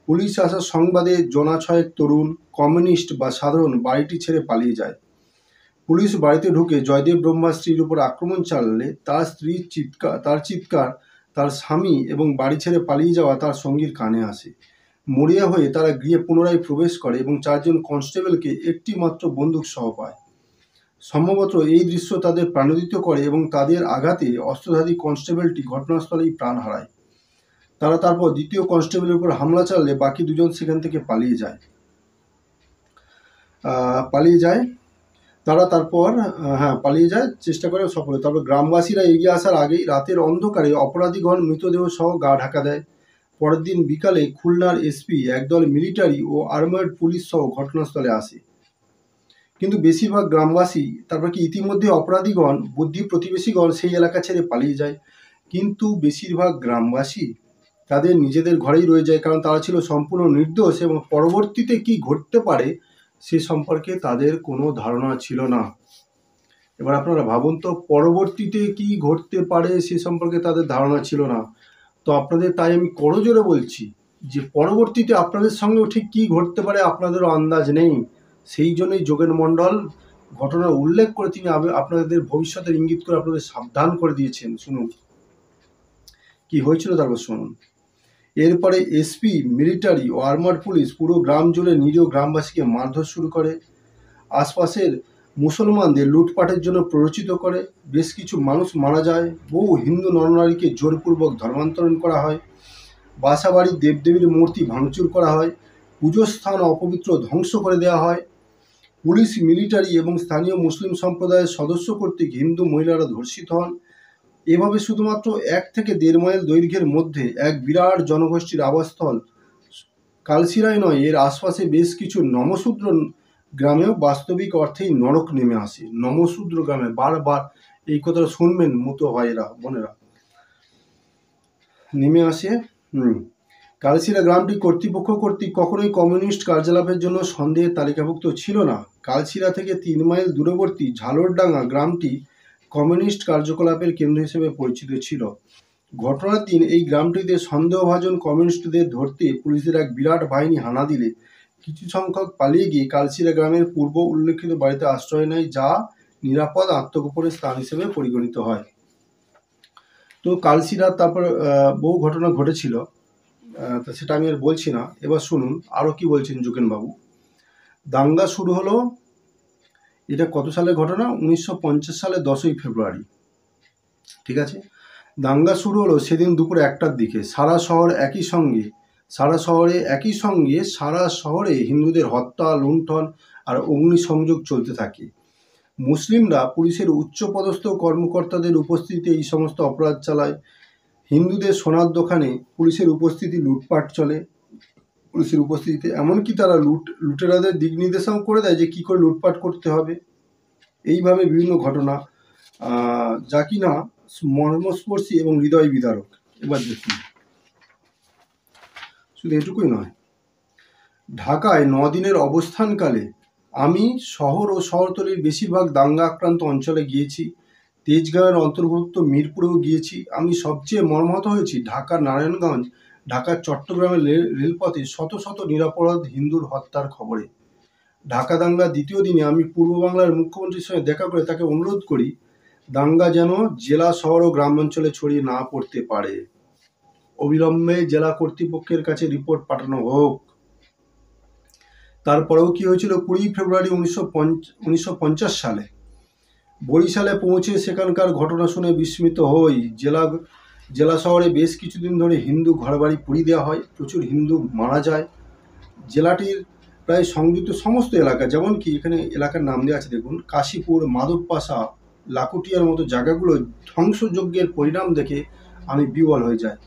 পুলিশ আসার সংবাদে জনা ছয়েক তরুণ, কমিউনিস্ট বা সাধারণ বাড়িটি ছেড়ে পালিয়ে যায়। পুলিশ বাড়িতে ঢুকে জয়দেব ব্রহ্মার স্ত্রীর উপর আক্রমণ চালালে তার স্ত্রীর চিৎকার তার স্বামী এবং বাড়ি ছেড়ে পালিয়ে যাওয়া তার সঙ্গীর কানে আসে। মরিয়া হয়ে তারা গৃহে পুনরায় প্রবেশ করে এবং 4 জন কনস্টেবলকে একটি মাত্র বন্দুক সহ পায়। সম্ভবত এই দৃশ্য তাদের প্রাণোদিত করে এবং তাদের আঘাতে অস্ত্রধারী কনস্টেবলটি ঘটনাস্থলেই প্রাণ হারায়। তারা তারপর দ্বিতীয় কনস্টেবলের উপর হামলা চালালে বাকি 2 জন সেখান থেকে পালিয়ে যায়, চেষ্টা করে সফল। তারপর গ্রামবাসীরা এগিয়ে আসার আগেই রাতের অন্ধকারে অপরাধীগণ মৃতদেহ সহ গা ঢাকা দেয়। পরের দিন বিকালে খুলনার এসপি একদল মিলিটারি ও আর্মার্ড পুলিশ সহ ঘটনাস্থলে আসে, কিন্তু বেশিরভাগ গ্রামবাসী ইতিমধ্যে অপরাধীগণ বুদ্ধি প্রতিবেশীগণ সেই এলাকা ছেড়ে পালিয়ে যায়, কিন্তু বেশিরভাগ গ্রামবাসী তাদের নিজেদের ঘরেই রয়ে যায়, কারণ তারা ছিল সম্পূর্ণ নির্দোষ এবং পরবর্তীতে কি ঘটতে পারে সে সম্পর্কে তাদের কোনো ধারণা ছিল না। এবার আপনারা ভাবুন তো, পরবর্তীতে কি ঘটতে পারে সে সম্পর্কে তাদের ধারণা ছিল না। তো আপনাদের তাই আমি করজোরে বলছি যে পরবর্তীতে আপনাদের সঙ্গেও ঠিক কি ঘটতে পারে আপনাদেরও আন্দাজ নেই। সেই জন্যই যোগেন মণ্ডল ঘটনার উল্লেখ করে তিনি আপনাদের ভবিষ্যতের ইঙ্গিত করে আপনাদের সাবধান করে দিয়েছেন। শুনুন কি হয়েছিল, তারপর শুনুন। এরপরে এসপি, মিলিটারি ও আর্মার্ড পুলিশ পুরো গ্রাম জুড়ে নিরীহ গ্রামবাসীকে মারধর শুরু করে, আশপাশের মুসলমানদের লুটপাটের জন্য প্ররোচিত করে, বেশ কিছু মানুষ মারা যায়, বহু হিন্দু নরনারীকে জোরপূর্বক ধর্মান্তরণ করা হয়, বাসাবাড়ির দেবদেবীর মূর্তি ভাঙচুর করা হয়, পুজোর স্থান অপবিত্র ধ্বংস করে দেওয়া হয়। পুলিশ, মিলিটারি এবং স্থানীয় মুসলিম সম্প্রদায়ের সদস্য কর্তৃক হিন্দু মহিলারা ধর্ষিত হন। এভাবে শুধুমাত্র 1 থেকে 1.5 মাইল দৈর্ঘ্যের মধ্যে এক বিরাট জনগোষ্ঠীর আবাসস্থল কালশিরাই নয়, এর আশপাশে বেশ কিছু নমশূদ্র গ্রামেও বাস্তবিক অর্থেই নরক নেমে আসে। নমশূদ্র গ্রামে, বারবার এই কথাটা শুনবেন মতো ভাইয়েরা বোনেরা, নেমে আসে। কালশিরা গ্রামটি কর্তৃপক্ষ কর্তৃক কখনোই কমিউনিস্ট কার্যকলাপের জন্য সন্দেহের তালিকাভুক্ত ছিল না। কালশিরা থেকে 3 মাইল দূরবর্তী ঝালরডাঙ্গা গ্রামটি কমিউনিস্ট কার্যকলাপের কেন্দ্র হিসেবে পরিচিত ছিল। ঘটনার দিন এই গ্রামটিতে সন্দেহভাজন কমিউনিস্টদের ধরতে পুলিশের এক বিরাট বাহিনী হানা দিলে কিছু সংখ্যক পালিয়ে গিয়ে কালশিরা গ্রামের পূর্ব উল্লেখিত বাড়িতে আশ্রয় নেয়, যা নিরাপদ আত্মগোপনের স্থান হিসেবে পরিগণিত হয়। তো কালশিরার তারপর বহু ঘটনা ঘটেছিল, তো সেটা আমি আর বলছি না। এবার শুনুন আরও কি বলছেন যোগেনবাবু। দাঙ্গা শুরু হলো, এটা কত সালের ঘটনা? 1950 সালের 10ই ফেব্রুয়ারি, ঠিক আছে। দাঙ্গা শুরু হলো সেদিন দুপুর 1টার দিকে। সারা শহরে হিন্দুদের হত্যা, লুণ্ঠন আর অগ্নিসংযোগ চলতে থাকে। মুসলিমরা পুলিশের উচ্চপদস্থ কর্মকর্তাদের উপস্থিতিতে এই সমস্ত অপরাধ চালায়। হিন্দুদের সোনার দোকানে পুলিশের উপস্থিতি, লুটপাট চলে পুলিশের উপস্থিতিতে, এমনকি তারা লুটেরাদের দিক নির্দেশনাও করে দেয় যে কী করে লুটপাট করতে হবে। এইভাবে বিভিন্ন ঘটনা যা কিনা মর্মস্পর্শী এবং হৃদয় বিদারক। এবার দেখুন, শুধু এটুকুই নয়, ঢাকায় 9 দিনের অবস্থানকালে আমি শহর ও শহরতলির বেশিরভাগ দাঙ্গা আক্রান্ত অঞ্চলে গিয়েছি। তেজগাঁওয়ের অন্তর্ভুক্ত মিরপুরেও গিয়েছি। আমি সবচেয়ে মর্মাহত হয়েছি ঢাকার নারায়ণগঞ্জ, ঢাকার চট্টগ্রামের রেলপথে শত শত নিরপরাধ হিন্দুর হত্যার খবরে। ঢাকা দাঙ্গার দ্বিতীয় দিনে আমি পূর্ব বাংলার মুখ্যমন্ত্রীর সঙ্গে দেখা করে তাকে অনুরোধ করি দাঙ্গা যেন জেলা, শহর ও গ্রামাঞ্চলে ছড়িয়ে না পড়তে পারে। অবিলম্বে জেলা কর্তৃপক্ষের কাছে রিপোর্ট পাঠানো হোক। তারপরেও কি হয়েছিল, 20 ফেব্রুয়ারি 1950 সালে বরিশালে পৌঁছে সেখানকার ঘটনা শুনে বিস্মিত হই। জেলা শহরে বেশ কিছুদিন ধরে হিন্দু ঘরবাড়ি পুড়িয়ে দেওয়া হয়, প্রচুর হিন্দু মারা যায়। জেলাটির প্রায় সংযুক্ত সমস্ত এলাকা, যেমন কি এখানে এলাকার নাম দেওয়া আছে দেখুন, কাশীপুর, মাধবপাশা, লাকুটিয়ার মতো জায়গাগুলো ধ্বংসযজ্ঞের পরিণাম দেখে আমি বিহ্বল হয়ে যাই।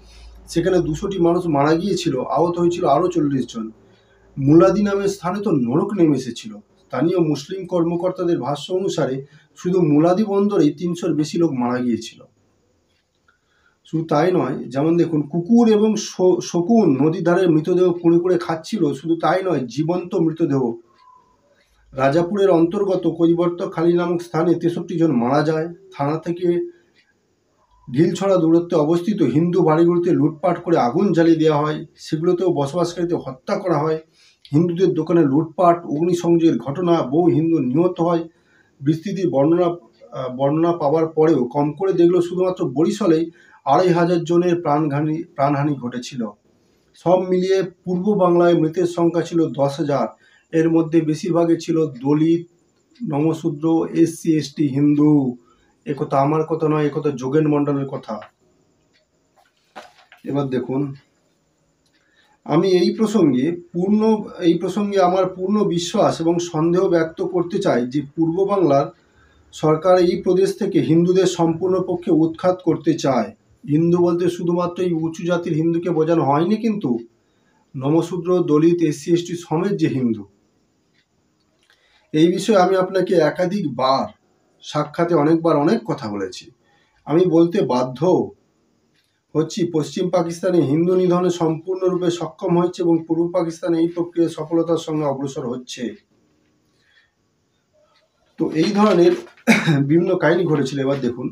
সেখানে 200টি মানুষ মারা গিয়েছিল, আহত হয়েছিল আরও 40 জন। মুলাদি নামের স্থানে তো নরক নেমে এসেছিল। স্থানীয় মুসলিম কর্মকর্তাদের ভাষ্য অনুসারে শুধু মুলাদি বন্দরেই 300-র বেশি লোক মারা গিয়েছিল। শুধু তাই নয়, যেমন দেখুন, কুকুর এবং শকুন নদীর ধারে মৃতদেহ কুড়ে কুড়ে খাচ্ছিল। শুধু তাই নয়, জীবন্ত মৃতদেহ। রাজাপুরের অন্তর্গত কৈবর্তখালী নামক স্থানে 63 জন মারা যায়। থানা থেকে ঢিলছড়া দূরত্বে অবস্থিত হিন্দু বাড়িগুলোতে লুটপাট করে আগুন জ্বালিয়ে দেওয়া হয়, সেগুলোতেও বসবাসকারীদের হত্যা করা হয়। হিন্দুদের দোকানে লুটপাট, অগ্নিসংযোগের ঘটনা, বহু হিন্দু নিহত হয়। বিস্তৃতির বর্ণনা পাওয়ার পরেও কম করে দেখলেও শুধুমাত্র বরিশালেই 2500 জনের প্রাণহানি ঘটেছিল। সব মিলিয়ে পূর্ব বাংলায় মৃতের সংখ্যা ছিল 10,000। এর মধ্যে বেশিরভাগই ছিল দলিত, নমশূদ্র, SC ST হিন্দু। একথা আমার কথা নয়, একথা যোগেন মণ্ডলের কথা। এবার দেখুন, আমি এই প্রসঙ্গে আমার পূর্ণ বিশ্বাস এবং সন্দেহ ব্যক্ত করতে চাই যে পূর্ব বাংলার সরকার এই প্রদেশ থেকে হিন্দুদের সম্পূর্ণ পক্ষে উৎখাত করতে চায়। হিন্দু বলতে শুধুমাত্র এই উঁচু জাতির হিন্দুকে বোঝানো হয়নি, কিন্তু নমশূদ্র, দলিত, SC ST সমেত যে হিন্দু। এই বিষয়ে আমি আপনাকে একাধিকবার সাক্ষাতে অনেকবার অনেক কথা বলেছি। আমি বলতে বাধ্য হচ্ছি, পশ্চিম পাকিস্তানে হিন্দু নিধনে সম্পূর্ণরূপে সক্ষম হয়েছে এবং পূর্ব পাকিস্তানে এই প্রক্রিয়া সফলতার সঙ্গে অগ্রসর হচ্ছে। তো এই ধরনের বিভিন্ন কাহিনী ঘটেছিল। এবার দেখুন,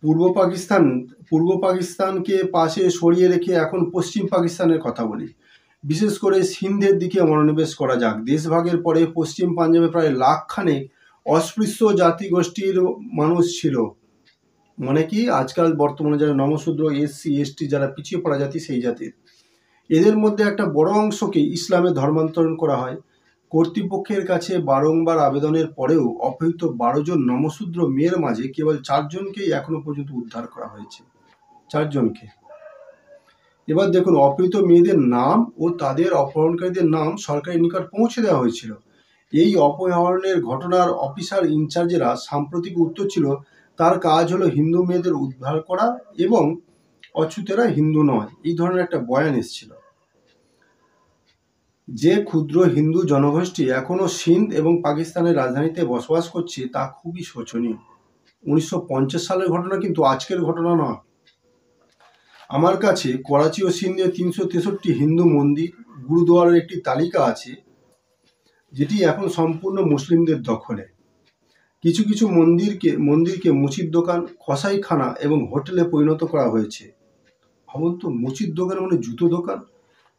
পূর্ব পাকিস্তানকে পাশে সরিয়ে রেখে এখন পশ্চিম পাকিস্তানের কথা বলি। বিশেষ করে সিন্ধের দিকে মনোনিবেশ করা যাক। দেশভাগের পরে পশ্চিম পাঞ্জাবে প্রায় 1,00,000 অস্পৃশ্য জাতিগোষ্ঠীর মানুষ ছিল। মানে কি, আজকাল বর্তমানে যারা নমশূদ্র, SC ST যারা পিছিয়ে পড়া জাতি, সেই জাতির এদের মধ্যে একটা বড় অংশকে ইসলামে ধর্মান্তরণ করা হয়। কর্তৃপক্ষের কাছে বারংবার আবেদনের পরেও অপহৃত 12 জন নমশূদ্র মেয়ের মাঝে কেবল 4 জনকেই এখনো পর্যন্ত উদ্ধার করা হয়েছে। 4 জনকে। এবার দেখুন, অপহৃত মেয়েদের নাম ও তাদের অপহরণকারীদের নাম সরকারের নিকট পৌঁছে দেওয়া হয়েছিল। এই অপহরণের ঘটনার অফিসার ইনচার্জেরা সাম্প্রতিক উত্তর ছিল তার কাজ হলো হিন্দু মেয়েদের উদ্ধার করা এবং অচ্যুতেরা হিন্দু নয়, এই ধরনের একটা বয়ান এসেছিল। যে ক্ষুদ্র হিন্দু জনগোষ্ঠী এখনো সিন্ধ এবং পাকিস্তানের রাজধানীতে বসবাস করছে তা খুবই শোচনীয়। 1950 সালের ঘটনা, কিন্তু আজকের ঘটনা নয়। আমার কাছে করাচি ও সিন্ধে 363 হিন্দু মন্দির, গুরুদুয়ারের একটি তালিকা আছে, যেটি এখন সম্পূর্ণ মুসলিমদের দখলে। কিছু কিছু মন্দিরকে মুচির দোকান, কসাইখানা এবং হোটেলে পরিণত করা হয়েছে। ভাবুন তো, মুচির দোকান মানে জুতো দোকান,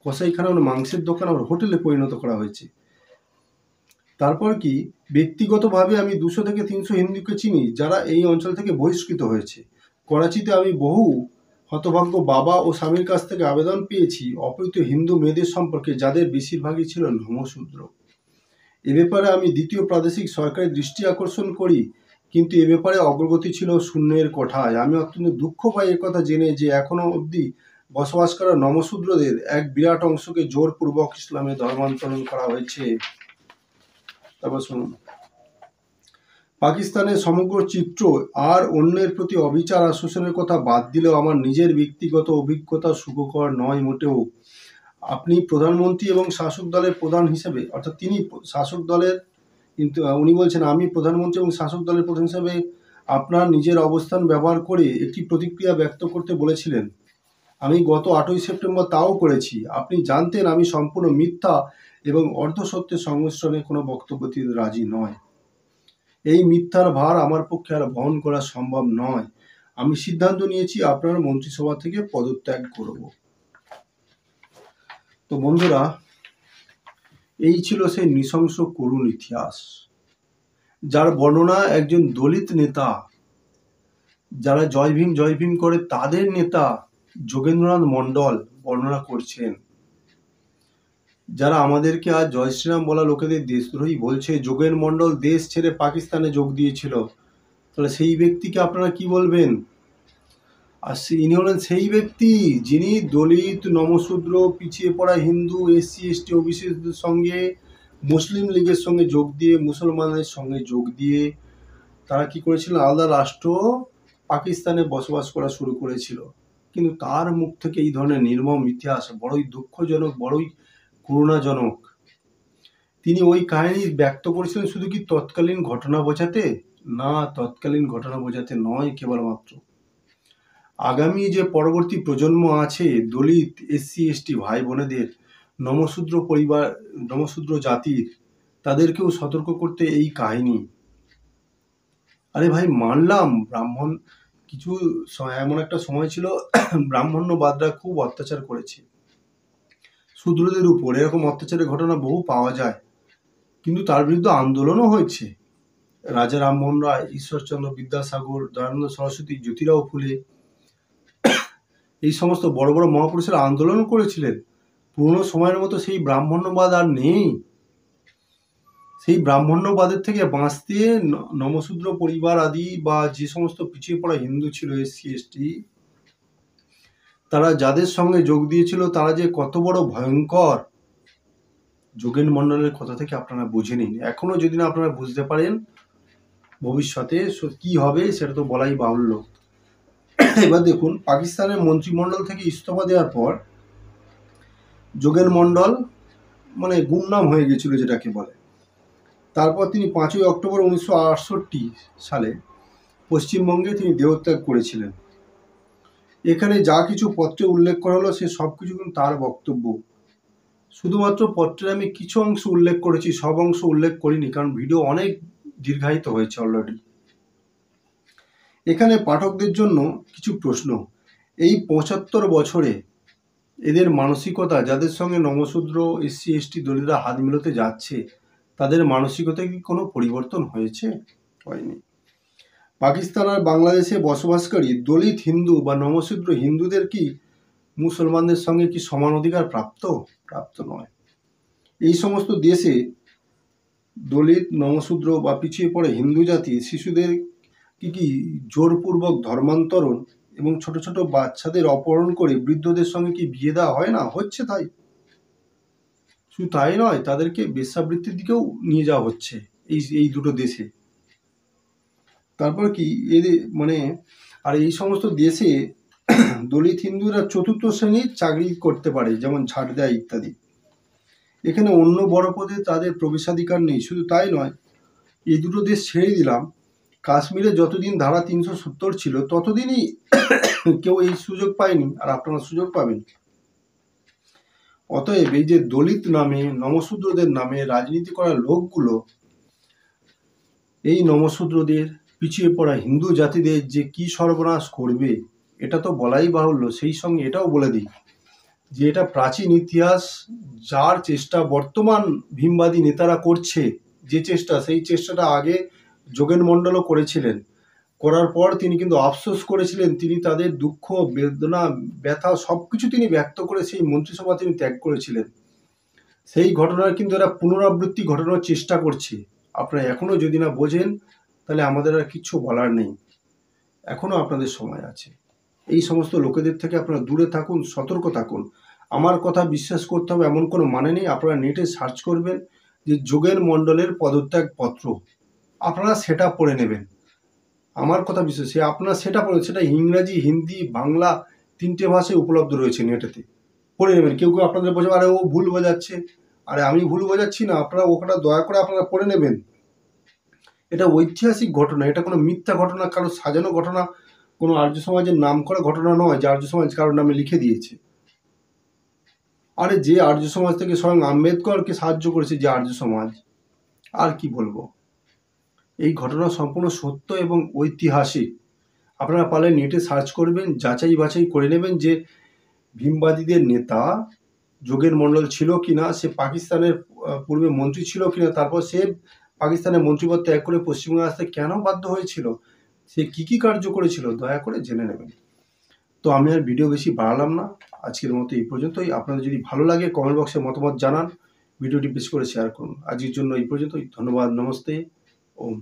কসাইখানা মানে মাংসের দোকান, আর হোটেলে পরিণত করা হয়েছে। তারপর কি, ব্যক্তিগতভাবে আমি 200 থেকে 300 হিন্দুকে চিনি যারা এই অঞ্চল থেকে বহিষ্কৃত হয়েছে। করাচিতে আমি বহু হতভাগ্য বাবা ও স্বামীর কাছ থেকে আবেদন পেয়েছি অপহৃত হিন্দু মেয়েদের সম্পর্কে, যাদের বেশিরভাগই ছিল নমশূদ্র। এ ব্যাপারে আমি দ্বিতীয় প্রাদেশিক সরকারের দৃষ্টি আকর্ষণ করি, কিন্তু এ ব্যাপারে অগ্রগতি ছিল শূন্যের কোঠায়। আমি অত্যন্ত দুঃখ পাই একথা জেনে যে এখনো অবধি বসবাস করা নমশূদ্রদের এক বিরাট অংশকে জোরপূর্বক ইসলামে ধর্মান্তরণ করা হয়েছে। তারপর শুনুন, পাকিস্তানের সমগ্র চিত্র আর অন্যের প্রতি অবিচার আর শোষণের কথা বাদ দিলেও আমার নিজের ব্যক্তিগত অভিজ্ঞতা সুখকর নয় মোটেও। আপনি প্রধানমন্ত্রী এবং শাসক দলের প্রধান হিসেবে, অর্থাৎ তিনি শাসক দলের, কিন্তু উনি বলছেন আমি প্রধানমন্ত্রী এবং শাসক দলের প্রধান হিসেবে আপনার নিজের অবস্থান ব্যবহার করে একটি প্রতিক্রিয়া ব্যক্ত করতে বলেছিলেন। আমি গত 8ই সেপ্টেম্বর তাও করেছি। আপনি জানতেন আমি সম্পূর্ণ মিথ্যা এবং অর্ধসত্যের সংমিশ্রণে কোনো বক্তব্য দিতে রাজি নয়। এই মিথ্যার ভার আমার পক্ষে আর বহন করা সম্ভব নয়। আমি সিদ্ধান্ত নিয়েছি আপনার মন্ত্রিসভা থেকে পদত্যাগ করব। তো বন্ধুরা, এই ছিল সেই নৃশংস করুণ ইতিহাস, যার বর্ণনা একজন দলিত নেতা, যারা জয় ভীম করে তাদের নেতা যোগেন্দ্রনাথ মণ্ডল বর্ণনা করছেন। যারা আমাদেরকে আজ জয় শ্রীরাম বলা লোকেদের দেশদ্রোহী বলছে, যোগেন মণ্ডল দেশ ছেড়ে পাকিস্তানে যোগ দিয়েছিল, তাহলে সেই ব্যক্তিকে আপনারা কি বলবেন? আর ইনি হলেন সেই ব্যক্তি যিনি দলিত, নমশূদ্র, পিছিয়ে পড়া হিন্দু, SC ST ওবিসিদের সঙ্গে, মুসলিম লীগের সঙ্গে যোগ দিয়ে, মুসলমানদের সঙ্গে যোগ দিয়ে তারা কি করেছিল, আলাদা রাষ্ট্র পাকিস্তানে বসবাস করা শুরু করেছিল। কিন্তু তার মুখ থেকে এই ধরনের নির্মম ইতিহাস বড়ই দুঃখজনক, বড়ই করুণাজনক। তিনি ওই কাহিনী ব্যক্ত করেছিলেন শুধু কি তৎকালীন ঘটনা বোঝাতে? না, তৎকালীন ঘটনা বোঝাতে নয় কেবলমাত্র। আগামী যে পরবর্তী প্রজন্ম আছে, দলিত, SC ST ভাই বোনেদের, নমশূদ্র জাতির, তাদেরকেও সতর্ক করতে এই কাহিনী। আরে ভাই, মানলাম ব্রাহ্মণ কিছু এমন একটা সময় ছিল ব্রাহ্মণ্যবাদরা খুব অত্যাচার করেছে শূদ্রদের উপর, এরকম অত্যাচারের ঘটনা বহু পাওয়া যায়, কিন্তু তার বিরুদ্ধে আন্দোলনও হয়েছে। রাজা রামমোহন রায়, ঈশ্বরচন্দ্র বিদ্যাসাগর, দয়ানন্দ সরস্বতী, জ্যোতিরাও ফুলে, এই সমস্ত বড় বড় মহাপুরুষেরা আন্দোলন করেছিলেন। পুরনো সময়ের মতো সেই ব্রাহ্মণ্যবাদ আর নেই। সেই ব্রাহ্মণ্যবাদের থেকে বাঁচতে নমশূদ্র পরিবার আদি বা যে সমস্ত পিছিয়ে পড়া হিন্দু ছিল, SC ST, তারা যাদের সঙ্গে যোগ দিয়েছিল তারা যে কত বড় ভয়ঙ্কর, যোগেন মণ্ডলের কথা থেকে আপনারা বুঝে নিন। এখনো যদি না আপনারা বুঝতে পারেন, ভবিষ্যতে কি হবে সেটা তো বলাই বাহুল্য। এবার দেখুন, পাকিস্তানের মন্ত্রিমণ্ডল থেকে ইস্তফা দেওয়ার পর যোগেন মণ্ডল মানে গুমনাম হয়ে গেছিল যেটাকে বলে। তারপর তিনি 5ই অক্টোবর 1968 সালে পশ্চিমবঙ্গে তিনি দেহত্যাগ করেছিলেন। এখানে যা কিছু পত্রে উল্লেখ করা হলো সে সব কিছু কিন্তু তার বক্তব্য। শুধুমাত্র পত্রে আমি কিছু অংশ উল্লেখ করেছি, সব অংশ উল্লেখ করিনি, কারণ ভিডিও অনেক দীর্ঘায়িত হয়েছে অলরেডি। এখানে পাঠকদের জন্য কিছু প্রশ্ন। এই 75 বছরে এদের মানসিকতা, যাদের সঙ্গে নমশূদ্র, SC ST দলিতরা হাত মিলাতে যাচ্ছে, তাদের মানসিকতায় কি কোনো পরিবর্তন হয়েছে? হয়নি। পাকিস্তান আর বাংলাদেশে বসবাসকারী দলিত হিন্দু বা নমশূদ্র হিন্দুদের কি মুসলমানদের সঙ্গে কি সমান অধিকার প্রাপ্ত নয়। এই সমস্ত দেশে দলিত, নমশূদ্র বা পিছিয়ে পড়ে হিন্দু জাতি শিশুদের কি জোরপূর্বক ধর্মান্তরণ এবং ছোট ছোট বাচ্চাদের অপহরণ করে বৃদ্ধদের সঙ্গে কি বিয়ে দেওয়া হয় না? হচ্ছে তাই। শুধু তাই নয়, তাদেরকে বেশ্যাবৃত্তির দিকেও নিয়ে যাওয়া হচ্ছে এই দুটো দেশে। তারপর কি এদের আর এই সমস্ত দেশে দলিত হিন্দুরা 4র্থ শ্রেণীর চাকরি করতে পারে, যেমন ছাড় দেয় ইত্যাদি। এখানে অন্য বড় পদে তাদের প্রবেশাধিকার নেই। শুধু তাই নয়, এই দুটো দেশ ছেড়ে দিলাম, কাশ্মীরে যতদিন ধারা 370 ছিল ততদিনই কেউ এই সুযোগ পায়নি, আর আপনারা সুযোগ পাবেন। অতএব এই যে দলিত নামে, নমশূদ্রদের নামে রাজনীতি করা লোকগুলো এই নমশূদ্রদের, পিছিয়ে পড়া হিন্দু জাতিদের যে কি সর্বনাশ করবে এটা তো বলাই বাহুল্য। সেই সঙ্গে এটাও বলে দিই যে এটা প্রাচীন ইতিহাস, যার চেষ্টা বর্তমান ভীমবাদী নেতারা করছে, যে চেষ্টা, সেই চেষ্টাটা আগে যোগেন মণ্ডলও করেছিলেন। করার পর তিনি কিন্তু আফসোস করেছিলেন, তিনি তাদের দুঃখ, বেদনা, ব্যথা সব কিছু তিনি ব্যক্ত করে সেই মন্ত্রিসভা তিনি ত্যাগ করেছিলেন। সেই ঘটনার কিন্তু এরা পুনরাবৃত্তি ঘটানোর চেষ্টা করছে। আপনারা এখনও যদি না বোঝেন, তাহলে আমাদের আর কিচ্ছু বলার নেই। এখনও আপনাদের সময় আছে। এই সমস্ত লোকেদের থেকে আপনারা দূরে থাকুন, সতর্ক থাকুন। আমার কথা বিশ্বাস করতে হবে এমন কোনো মানে নেই। আপনারা নেটে সার্চ করবেন যে যোগেন মণ্ডলের পদত্যাগ পত্র, আপনারা সেটা পড়ে নেবেন। আমার কথা বিশ্বাস, আপনারা সেটা পড়ে, সেটা ইংরাজি, হিন্দি, বাংলা 3টে ভাষায় উপলব্ধ রয়েছে নেটেতে, পড়ে নেবেন। কেউ কেউ আপনাদের বোঝাবে আরে ও ভুল বোঝাচ্ছে, আরে আমি ভুল বোঝাচ্ছি না, আপনারা ওখানে দয়া করে আপনারা পড়ে নেবেন। এটা ঐতিহাসিক ঘটনা, এটা কোনো মিথ্যা ঘটনা, কারো সাজানো ঘটনা, কোনো আর্য সমাজের নাম করা ঘটনা নয় যে আর্য সমাজ কারোর নামে লিখে দিয়েছে। আরে যে আর্য সমাজ থেকে স্বয়ং আম্বেদকরকে সাহায্য করেছে যে আর্য সমাজ, আর কি বলবো। এই ঘটনা সম্পূর্ণ সত্য এবং ঐতিহাসিক। আপনারা পারলে নেটে সার্চ করবেন, যাচাই বাছাই করে নেবেন যে ভীমবাদীদের নেতা যোগেন মণ্ডল ছিল কিনা, সে পাকিস্তানের পূর্বে মন্ত্রী ছিল কিনা, তারপর সে পাকিস্তানের মন্ত্রীপদ ত্যাগ করে পশ্চিমবঙ্গে আসতে কেন বাধ্য হয়েছিল, সে কি কি কার্য করেছিল, দয়া করে জেনে নেবেন। তো আমি আর ভিডিও বেশি বাড়ালাম না, আজকের মতো এই পর্যন্তই। আপনাদের যদি ভালো লাগে কমেন্ট বক্সে মতামত জানান, ভিডিওটি বেশি করে শেয়ার করুন। আজকের জন্য এই পর্যন্তই। ধন্যবাদ। নমস্তে। ওম।